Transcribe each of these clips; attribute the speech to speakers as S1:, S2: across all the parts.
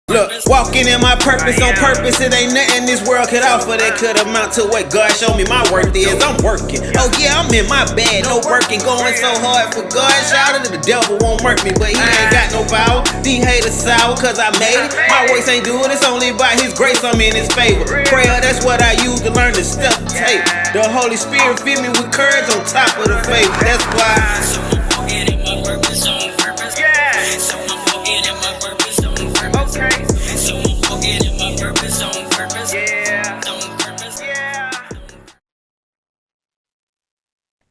S1: Look, walking in my purpose on purpose. It ain't nothing this world could offer that could amount to what God showed me my worth is. I'm working. Oh yeah, I'm in my bag, no working, going so hard for God. Shout out to the devil won't murk me, but he ain't got no power. These haters sour cause I made it. My voice ain't doing it's only by his grace I'm in his favor. Prayer, that's what I use to learn the step to take. The Holy Spirit fill me with courage on top of the faith. That's why. So I'm walking in my purpose on purpose. Yeah. So I'm walking in my purpose on purpose. Okay. So I'm walking in my purpose on purpose. Yeah. On purpose. Yeah.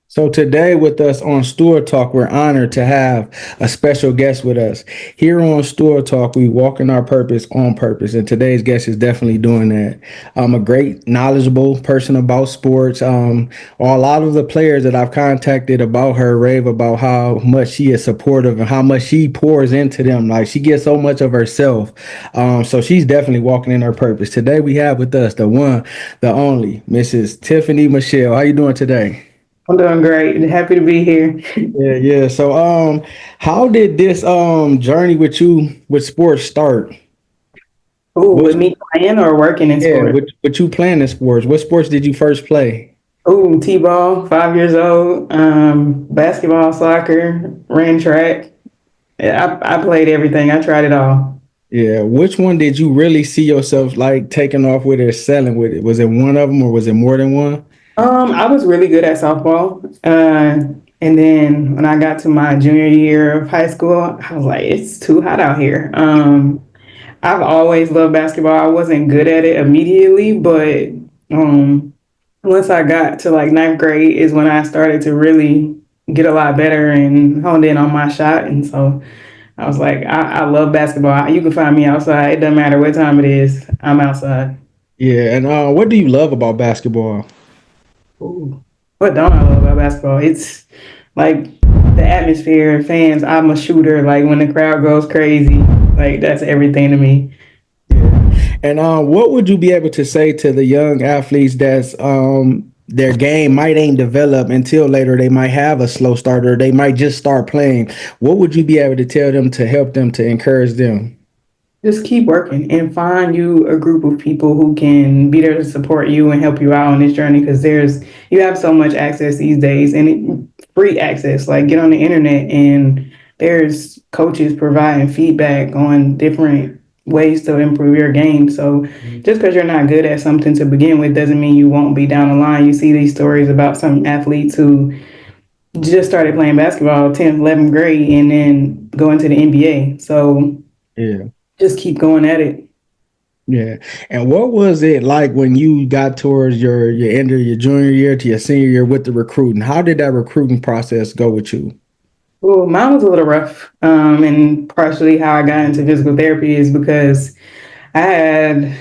S2: So today with us on Stool Talk, we're honored to have a special guest with us. Here on Stool Talk, we walk in our purpose on purpose, and today's guest is definitely doing that. A great, knowledgeable person about sports. A lot of the players that I've contacted about her rave about how much she is supportive and how much she pours into them. Like she gets so much of herself. So she's definitely walking in her purpose. Today we have with us the one, the only, Mrs. Tiffani Michel. How you doing today?
S3: I'm doing great. Happy to be here.
S2: Yeah. So, how did this journey with you with sports start?
S3: Ooh,
S2: What,
S3: with me playing or working in
S2: yeah,
S3: sports?
S2: with you playing in sports. What sports did you first play?
S3: Ooh, T-ball, 5 years old. Basketball, soccer, ran track. Yeah, I played everything. I tried it all.
S2: Yeah, which one did you really see yourself like taking off with it or selling with it? Was it one of them or was it more than one?
S3: I was really good at softball. And then when I got to my junior year of high school, I was like, it's too hot out here. I've always loved basketball. I wasn't good at it immediately, but um, once I got to like ninth grade is when I started to really get a lot better and honed in on my shot. And so I was like, I love basketball. You can find me outside. It doesn't matter what time it is. I'm outside.
S2: Yeah, and what do you love about basketball?
S3: Ooh. What don't I love about basketball? It's like the atmosphere, fans. I'm a shooter. Like when the crowd goes crazy, like that's everything to me.
S2: Yeah. And what would you be able to say to the young athletes that's their game might ain't developed until later they might have a slow starter, they might just start playing. What would you be able to tell them to help them to encourage them?
S3: Just keep working and find you a group of people who can be there to support you and help you out on this journey because you have so much access these days and free access. Like get on the internet and there's coaches providing feedback on different ways to improve your game. So just because you're not good at something to begin with doesn't mean you won't be down the line. You see these stories about some athletes who just started playing basketball 10th, 11th grade and then going to the NBA. So
S2: Yeah.
S3: just keep going at it.
S2: Yeah. And what was it like when you got towards your end of your junior year to your senior year with the recruiting? How did that recruiting process go with you?
S3: Well, mine was a little rough. And partially how I got into physical therapy is because I had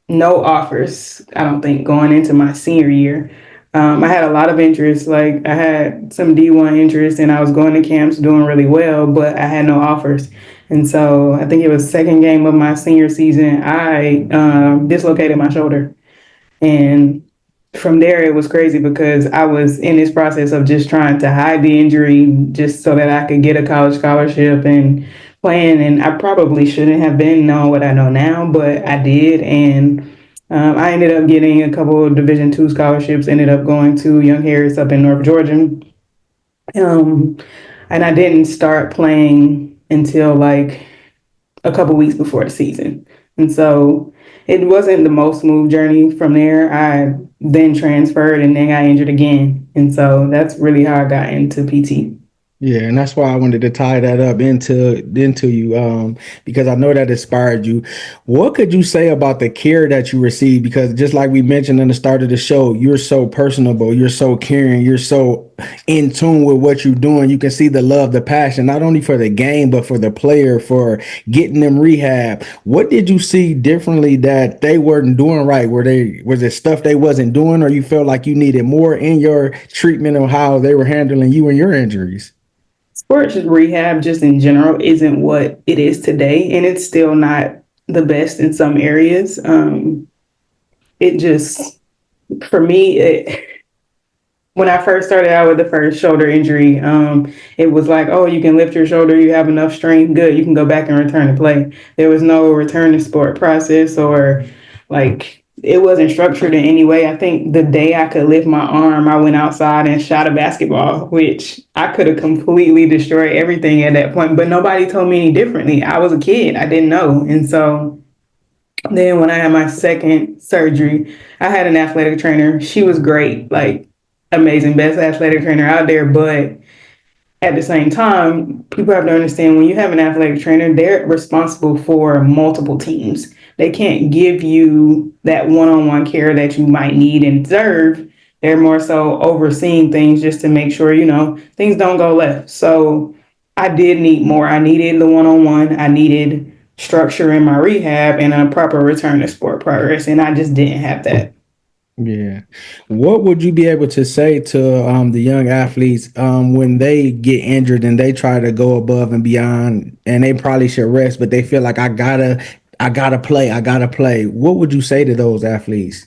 S3: no offers, I don't think, going into my senior year. I had a lot of interest. Like I had some D1 interest and I was going to camps doing really well, but I had no offers. And so I think it was second game of my senior season, I dislocated my shoulder. And from there, it was crazy because I was in this process of just trying to hide the injury just so that I could get a college scholarship and playing. And I probably shouldn't have been knowing what I know now, but I did. And I ended up getting a couple of Division II scholarships, ended up going to Young Harris up in North Georgia. Um, and I didn't start playing until like a couple weeks before the season. And so it wasn't the most smooth journey from there. I then transferred and then got injured again. And so that's really how I got into PT.
S2: Yeah, and that's why I wanted to tie that up into you, because I know that inspired you. What could you say about the care that you received? Because just like we mentioned in the start of the show, you're so personable, you're so caring, you're so in tune with what you're doing. You can see the love, the passion, not only for the game, but for the player, for getting them rehab. What did you see differently that they weren't doing right? Was it stuff they wasn't doing, or you felt like you needed more in your treatment of how they were handling you and your injuries?
S3: Sports rehab, just in general, isn't what it is today. And it's still not the best in some areas. It just, for me, when I first started out with the first shoulder injury, it was like, oh, you can lift your shoulder, you have enough strength, good, you can go back and return to play. There was no return to sport process or like it wasn't structured in any way. I think the day I could lift my arm, I went outside and shot a basketball, which I could have completely destroyed everything at that point. But nobody told me any differently. I was a kid, I didn't know. And so then when I had my second surgery, I had an athletic trainer. She was great, like amazing, best athletic trainer out there. But at the same time, people have to understand when you have an athletic trainer, they're responsible for multiple teams. They can't give you that one-on-one care that you might need and deserve. They're more so overseeing things just to make sure, things don't go left. So I did need more. I needed the one-on-one. I needed structure in my rehab and a proper return to sport progress. And I just didn't have that.
S2: Yeah. What would you be able to say to the young athletes when they get injured and they try to go above and beyond and they probably should rest, but they feel like I gotta play. What would you say to those athletes?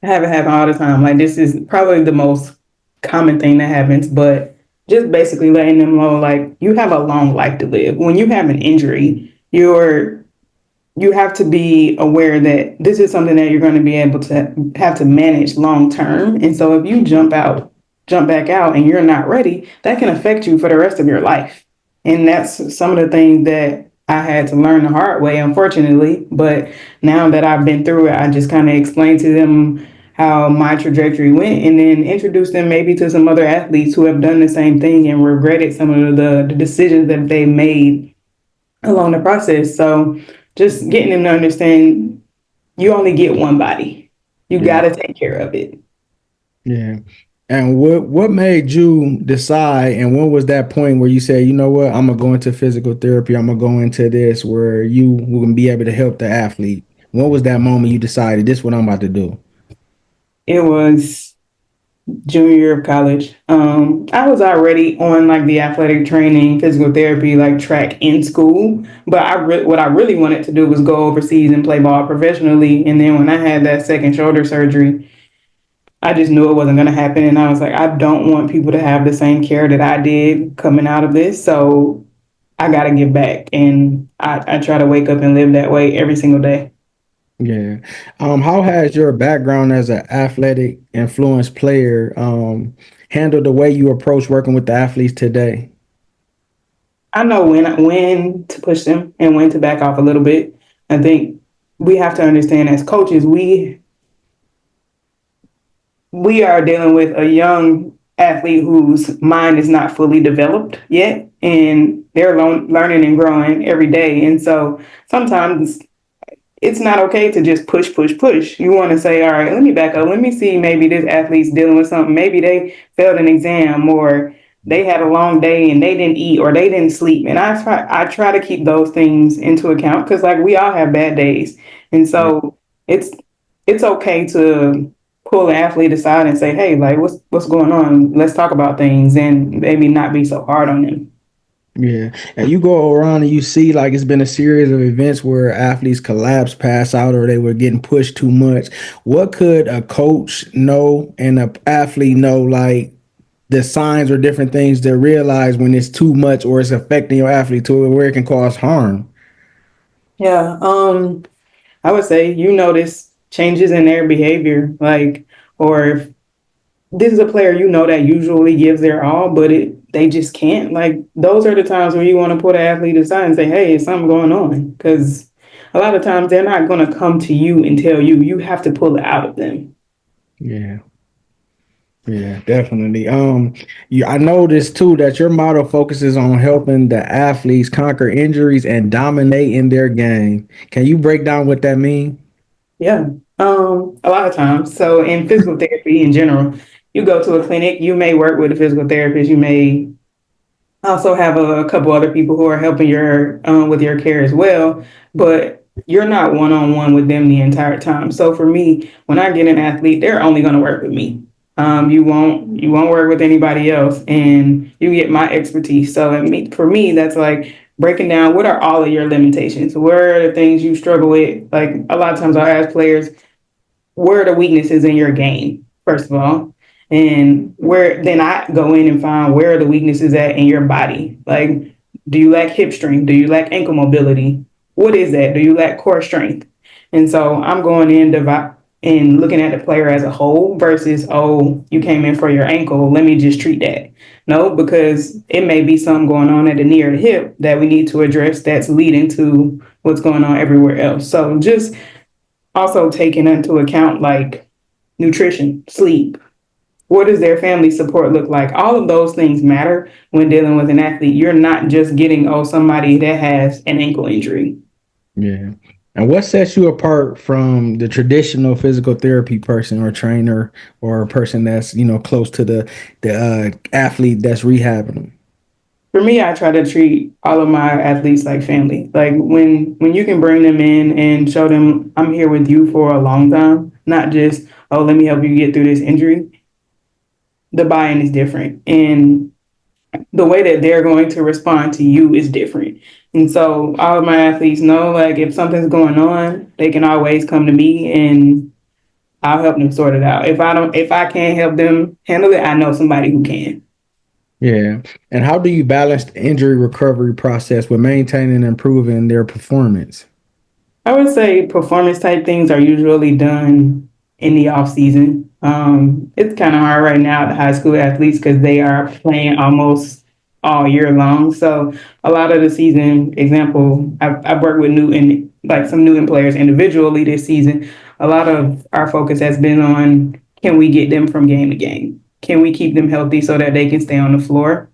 S3: I have it happen all the time. Like this is probably the most common thing that happens, but just basically letting them know like you have a long life to live. When you have an injury, you have to be aware that this is something that you're going to be able to have to manage long term. And so if you jump back out and you're not ready, that can affect you for the rest of your life. And that's some of the things that I had to learn the hard way, unfortunately. But now that I've been through it, I just kind of explained to them how my trajectory went and then introduce them maybe to some other athletes who have done the same thing and regretted some of the decisions that they made along the process. So just getting them to understand you only get one body. You
S2: Yeah.
S3: got to take care of it.
S2: Yeah. And what made you decide, and when was that point where you said, you know what, I'm gonna go into physical therapy, I'm gonna go into this where you will be able to help the athlete? When was that moment you decided this is what I'm about to do?
S3: It was junior year of college. I was already on like the athletic training, physical therapy, like track in school. But what I really wanted to do was go overseas and play ball professionally. And then when I had that second shoulder surgery, I just knew it wasn't going to happen. And I was like, I don't want people to have the same care that I did coming out of this. So I got to give back. And I try to wake up and live that way every single day.
S2: Yeah. How has your background as an athletic influence player handled the way you approach working with the athletes today?
S3: I know when to push them and when to back off a little bit. I think we have to understand as coaches, we are dealing with a young athlete whose mind is not fully developed yet, and they're learning and growing every day. And so sometimes it's not okay to just push, push, push. You want to say, all right, let me back up. Let me see, maybe this athlete's dealing with something. Maybe they failed an exam or they had a long day and they didn't eat or they didn't sleep. And I try to keep those things into account because like we all have bad days. And
S2: Yeah.
S3: so it's okay to pull an athlete aside and say, hey, like what's going on? Let's talk about things and maybe not be so hard on them.
S2: Yeah. And you go around and you see like it's been a series of events where athletes collapse, pass out, or they were getting pushed too much. What could a coach know and an athlete know, like the signs or different things to realize when it's too much or it's affecting your athlete to where it can cause harm?
S3: Yeah. I would say you notice changes in their behavior, like, or if this is a player that usually gives their all, but they just can't. Like, those are the times where you want to put an athlete aside and say, "Hey, is something going on?" Because a lot of times they're not going to come to you and tell you. You have to pull it out of them.
S2: Yeah. Yeah, definitely. I noticed too that your model focuses on helping the athletes conquer injuries and dominate in their game. Can you break down what that means?
S3: Yeah. A lot of times. So in physical therapy in general, you go to a clinic, you may work with a physical therapist, you may also have a couple other people who are helping your with your care as well, but you're not one on one with them the entire time. So for me, when I get an athlete, they're only going to work with me. You won't work with anybody else, and you get my expertise. So for me, that's like breaking down what are all of your limitations. Where are the things you struggle with? Like a lot of times, I'll ask players, where are the weaknesses in your game? First of all, And where then I go in and find where are the weaknesses at in your body. Like, do you lack hip strength? Do you lack ankle mobility? What is that? Do you lack core strength? And so I'm going in and looking at the player as a whole versus, oh, you came in for your ankle, let me just treat that. No, because it may be something going on at the knee or the hip that we need to address that's leading to what's going on everywhere else. So just also taking into account like nutrition, sleep, what does their family support look like? All of those things matter when dealing with an athlete. You're not just getting, oh, somebody that has an ankle injury.
S2: Yeah. And what sets you apart from the traditional physical therapy person or trainer or a person that's, close to the athlete that's rehabbing them?
S3: For me, I try to treat all of my athletes like family. Like when you can bring them in and show them I'm here with you for a long time, not just, oh, let me help you get through this injury. The buy-in is different. And the way that they're going to respond to you is different. And so all of my athletes know like if something's going on, they can always come to me and I'll help them sort it out. If I can't help them handle it, I know somebody who can.
S2: Yeah. And how do you balance the injury recovery process with maintaining and improving their performance?
S3: I would say performance type things are usually done in the off season. It's kind of hard right now at high school athletes because they are playing almost all year long. So a lot of the season, example, I've worked with Newton, like some Newton players individually this season. A lot of our focus has been on can we get them from game to game? Can we keep them healthy so that they can stay on the floor?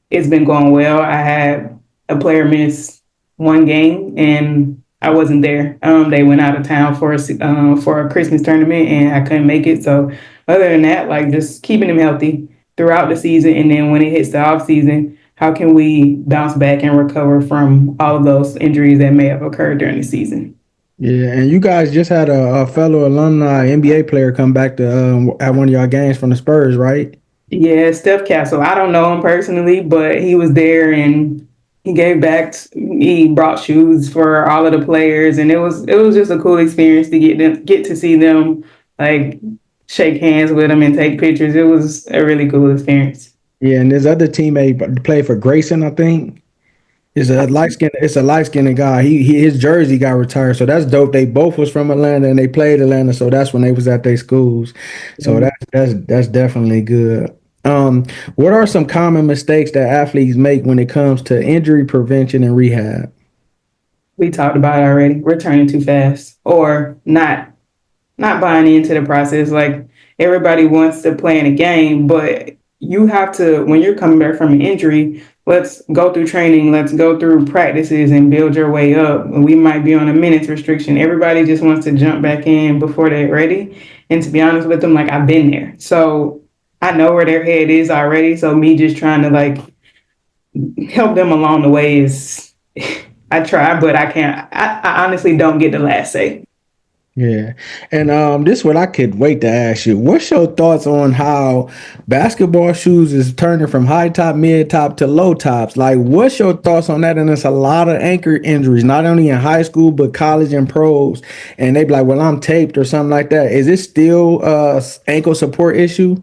S3: It's been going well. I had a player miss one game and I wasn't there. They went out of town for a Christmas tournament and I couldn't make it. So other than that, like just keeping them healthy throughout the season, and then when it hits the off season, how can we bounce back and recover from all of those injuries that may have occurred during the season?
S2: Yeah, and you guys just had a fellow alumni NBA player come back to at one of y'all games from the Spurs, right?
S3: Yeah, Steph Castle. I don't know him personally, but he was there and he gave back. He brought shoes for all of the players, and it was just a cool experience to get to see them like shake hands with them and take pictures. It was a really cool experience.
S2: Yeah, and his other teammate played for Grayson, I think. It's a light skinned guy. His jersey got retired, so that's dope. They both was from Atlanta and they played Atlanta, so that's when they was at their schools. So that's definitely good. What are some common mistakes that athletes make when it comes to injury prevention and rehab?
S3: We talked about it already. We're turning too fast, or not buying into the process. Like everybody wants to play in a game, but you have to, when you're coming back from an injury, let's go through training, let's go through practices and build your way up. We might be on a minutes restriction. Everybody just wants to jump back in before they're ready. And to be honest with them, like I've been there. So I know where their head is already. So me just trying to like help them along the way is I try, but I can't. I honestly don't get the last say.
S2: Yeah. And this is what I could wait to ask you. What's your thoughts on how basketball shoes is turning from high top, mid top to low tops? Like, what's your thoughts on that? And it's a lot of ankle injuries, not only in high school, but college and pros. And they be like, well, I'm taped or something like that. Is it still ankle support issue?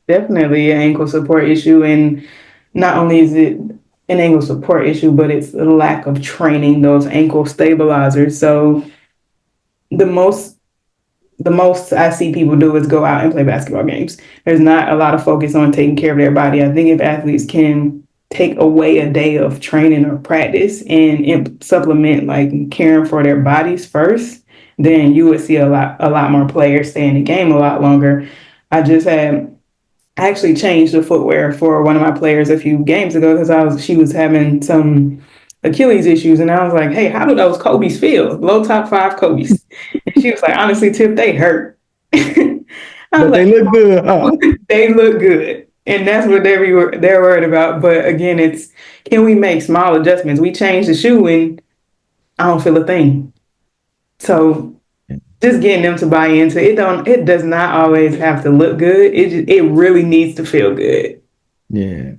S3: Definitely an ankle support issue. And not only is it an ankle support issue, but it's the lack of training those ankle stabilizers. So the most the most I see people do is go out and play basketball games. There's not a lot of focus on taking care of their body. I think if athletes can take away a day of training or practice and supplement like caring for their bodies first, then you would see a lot more players stay in the game a lot longer. I just had I actually changed the footwear for one of my players a few games ago because she was having some Achilles issues, and I was like, "Hey, how do those Kobe's feel? Low top five Kobe's?" And she was like, "Honestly, Tip, they hurt." I was
S2: But they
S3: like,
S2: look good, huh?
S3: "They look good," and that's what they're worried about. But again, it's can we make small adjustments? We change the shoe, and I don't feel a thing. So just getting them to buy into it don't it does not always have to look good. It really needs to feel good.
S2: Yeah.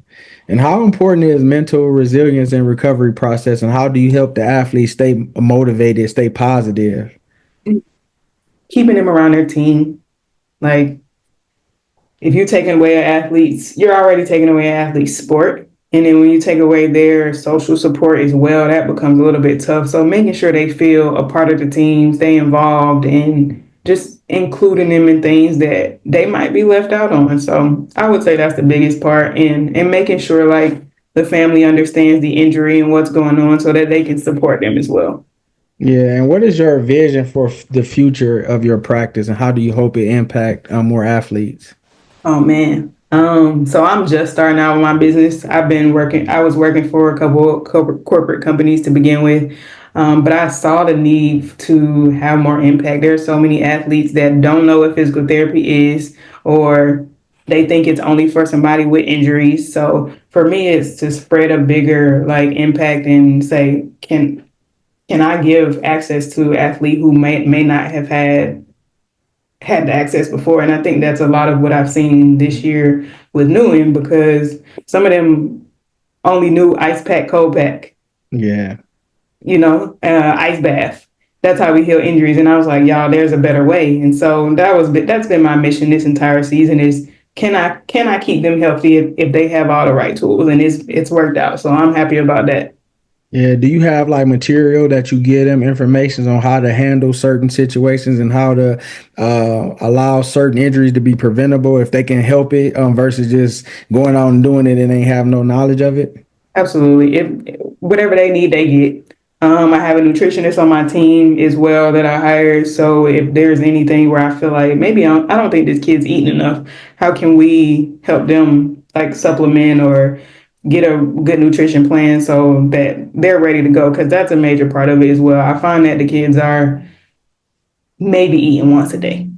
S2: And how important is mental resilience and recovery process, and how do you help the athlete stay motivated, stay positive?
S3: Keeping them around their team, like if you're taking away an athlete's, you're already taking away an athlete's sport. And then when you take away their social support as well, that becomes a little bit tough. So making sure they feel a part of the team, stay involved, and just including them in things that they might be left out on. So I would say that's the biggest part, and making sure like the family understands the injury and what's going on so that they can support them as well.
S2: Yeah, and what is your vision for the future of your practice, and how do you hope it impact more athletes?
S3: Oh man. So I'm just starting out with my business. I was working for a couple corporate companies to begin with. But I saw the need to have more impact. There are so many athletes that don't know what physical therapy is, or they think it's only for somebody with injuries. So for me, it's to spread a bigger like impact and say, can I give access to an athlete who may not have had the access before. And I think that's a lot of what I've seen this year with Newham, because some of them only knew ice pack, cold pack,
S2: Yeah.
S3: ice bath. That's how we heal injuries. And I was like, y'all, there's a better way. And so that's been my mission this entire season is can I keep them healthy if they have all the right tools, and it's worked out. So I'm happy about that.
S2: Yeah. Do you have like material that you give them information on how to handle certain situations and how to allow certain injuries to be preventable if they can help it, versus just going out and doing it and they have no knowledge of it?
S3: Absolutely. If whatever they need, they get. I have a nutritionist on my team as well that I hired. So if there's anything where I feel like maybe I don't think this kid's eating enough, how can we help them like supplement or get a good nutrition plan so that they're ready to go? Because that's a major part of it as well. I find that the kids are maybe eating once a day,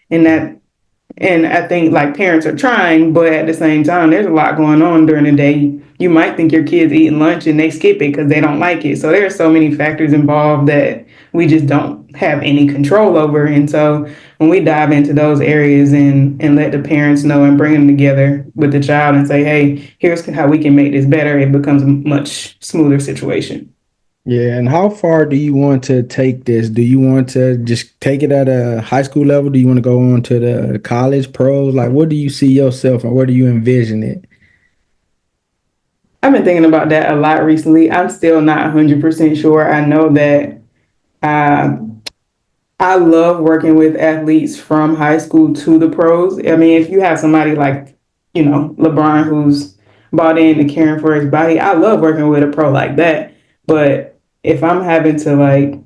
S3: and I think like parents are trying, but at the same time, there's a lot going on during the day. You might think your kid's eating lunch and they skip it because they don't like it. So there are so many factors involved that we just don't have any control over. And so when we dive into those areas and let the parents know and bring them together with the child and say, hey, here's how we can make this better, it becomes a much smoother situation.
S2: Yeah, and how far do you want to take this? Do you want to just take it at a high school level? Do you want to go on to the college pros? Like, what do you see yourself and where do you envision it?
S3: I've been thinking about that a lot recently. I'm still not 100% sure. I know that uh, I love working with athletes from high school to the pros. I mean, if you have somebody like, LeBron who's bought in and caring for his body, I love working with a pro like that. But if I'm having to like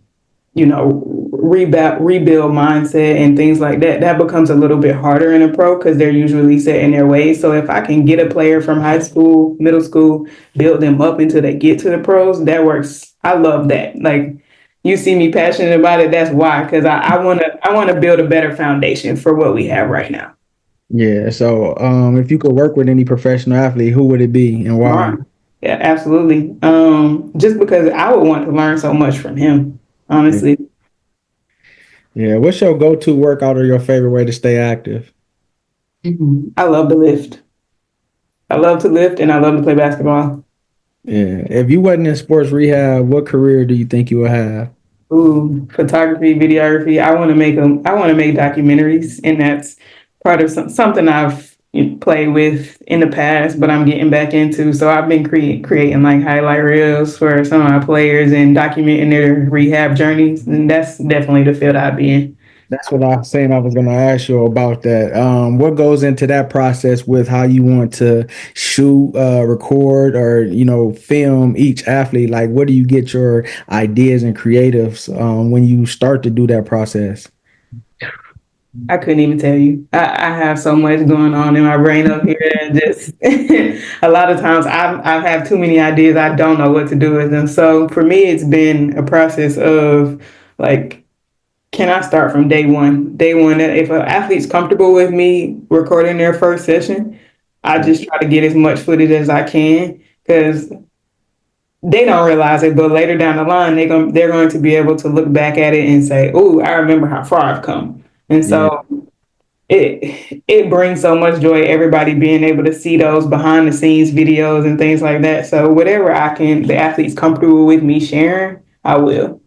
S3: rebuild mindset and things like that, that becomes a little bit harder in a pro because they're usually set in their ways. So if I can get a player from high school, middle school, build them up until they get to the pros, that works. I love that. Like you see me passionate about it. That's why, because I want to build a better foundation for what we have right now.
S2: Yeah, so if you could work with any professional athlete, who would it be and why?
S3: Ron. Yeah, absolutely. Just because I would want to learn so much from him,
S2: Yeah.
S3: honestly.
S2: Yeah, what's your go-to workout or your favorite way to stay active?
S3: I love to lift. I love to lift and I love to play basketball.
S2: Yeah, if you wasn't in sports rehab, what career do you think you would have?
S3: Ooh, photography, videography. I want to make documentaries, and that's part of something I've played with in the past, but I'm getting back into. So I've been creating like highlight reels for some of my players and documenting their rehab journeys, and that's definitely the field I'd be in.
S2: That's what I was saying. I was going to ask you about that. What goes into that process with how you want to shoot, record, or film each athlete? Like, where do you get your ideas and creatives when you start to do that process?
S3: I couldn't even tell you. I have so much going on in my brain up here, and just a lot of times I have too many ideas. I don't know what to do with them. So for me, it's been a process of like, can I start from day one? Day one, if an athlete's comfortable with me recording their first session, I just try to get as much footage as I can because they don't realize it, but later down the line, they're going to be able to look back at it and say, "Oh, I remember how far I've come." And
S2: Yeah.
S3: so it brings so much joy. Everybody being able to see those behind the scenes videos and things like that. So whatever the athlete's comfortable with me sharing, I will.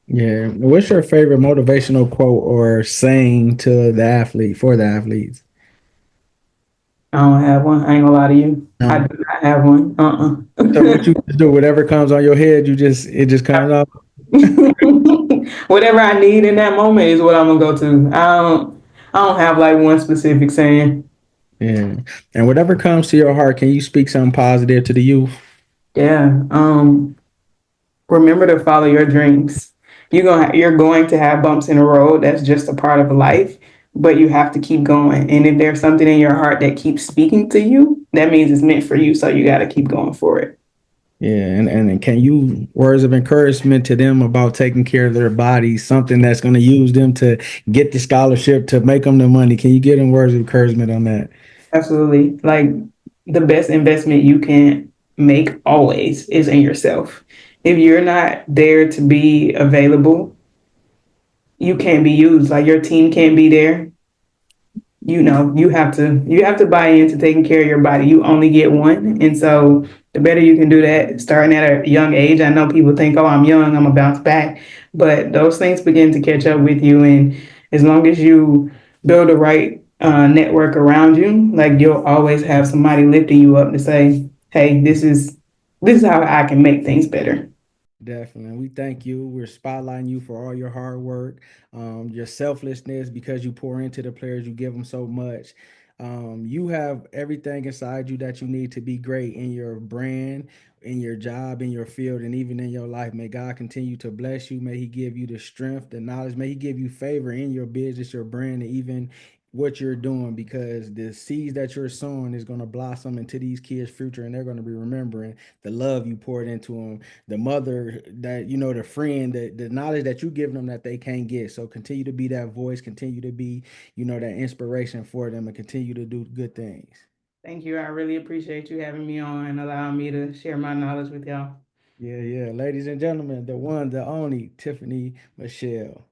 S2: Yeah. What's your favorite motivational quote or saying to the athlete for the athletes?
S3: I don't have one. I ain't gonna lie to you. I
S2: No.
S3: do not have one.
S2: So what you just do, whatever comes on your head, it just comes off.
S3: Whatever I need in that moment is what I'm gonna go to. I don't have like one specific saying.
S2: Yeah. And whatever comes to your heart, can you speak something positive to the youth?
S3: Yeah. Remember to follow your dreams. You're going to have bumps in the road. That's just a part of life, but you have to keep going. And if there's something in your heart that keeps speaking to you, that means it's meant for you. So you got to keep going for it.
S2: Yeah, and can you words of encouragement to them about taking care of their bodies, something that's going to use them to get the scholarship to make them the money? Can you give them words of encouragement on that?
S3: Absolutely. Like the best investment you can make always is in yourself. If you're not there to be available, you can't be used. Like your team can't be there. You have to buy into taking care of your body. You only get one. And so the better you can do that starting at a young age. I know people think, oh, I'm young, I'm gonna bounce back. But those things begin to catch up with you. And as long as you build the right network around you, like you'll always have somebody lifting you up to say, hey, this is how I can make things better.
S2: Definitely. And we thank you. We're spotlighting you for all your hard work, your selflessness because you pour into the players, you give them so much. You have everything inside you that you need to be great in your brand, in your job, in your field, and even in your life. May God continue to bless you. May He give you the strength, the knowledge. May He give you favor in your business, your brand, and even what you're doing because the seeds that you're sowing is going to blossom into these kids' future and they're going to be remembering the love you poured into them, the mother that the friend, the knowledge that you give them that they can't get. So continue to be that voice, continue to be that inspiration for them, and continue to do good things.
S3: Thank you. I really appreciate you having me on and allowing me to share my knowledge with y'all.
S2: Yeah, yeah, ladies and gentlemen, the one, the only Tiffani Michelle.